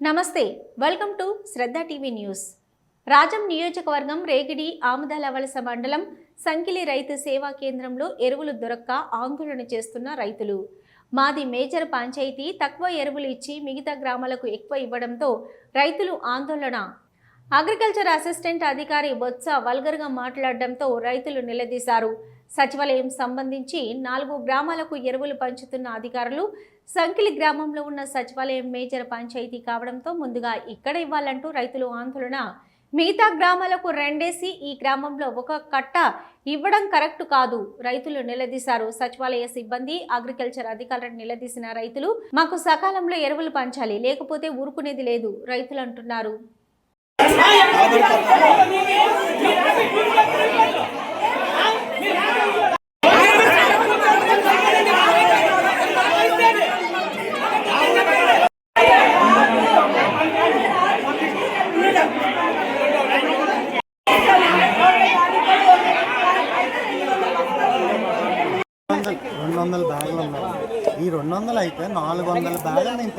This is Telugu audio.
నమస్తే welcome to Shraddha TV news. Rajam నియోజకవర్గం రేగిడి ఆముదాలవలస మండలం సంకిలి రైతు సేవా కేంద్రంలో ఎరువులు దొరక్క ఆందోళన చేస్తున్న రైతులు. మాది మేజర్ పంచాయతీ, తక్కువ ఎరువులు ఇచ్చి మిగతా గ్రామాలకు ఎక్కువ ఇవ్వడంతో రైతులు ఆందోళన. అగ్రికల్చర్ అసిస్టెంట్ అధికారి బొత్స వల్గర్గా మాట్లాడడంతో రైతులు నిలదీశారు. సచివాలయం సంబంధించి 4 గ్రామాలకు ఎరువులు పంచుతున్న అధికారులు సంకిలి గ్రామంలో ఉన్న సచివాలయం మేజర్ పంచాయతీ కావడంతో ముందుగా ఇక్కడ ఇవ్వాలంటూ రైతులు ఆందోళన. మిగతా గ్రామాలకు రెండేసి ఈ గ్రామంలో ఒక కట్ట ఇవ్వడం కరెక్ట్ కాదు రైతులు నిలదీశారు. సచివాలయ సిబ్బంది, అగ్రికల్చర్ అధికారులను నిలదీసిన రైతులు మాకు సకాలంలో ఎరువులు పంచాలి, లేకపోతే ఊరుకునేది లేదు రైతులు అంటున్నారు. రెండు వందల బ్యాగులు ఉన్నాయి. ఈ 200 అయితే 400 బ్యాగులు నేను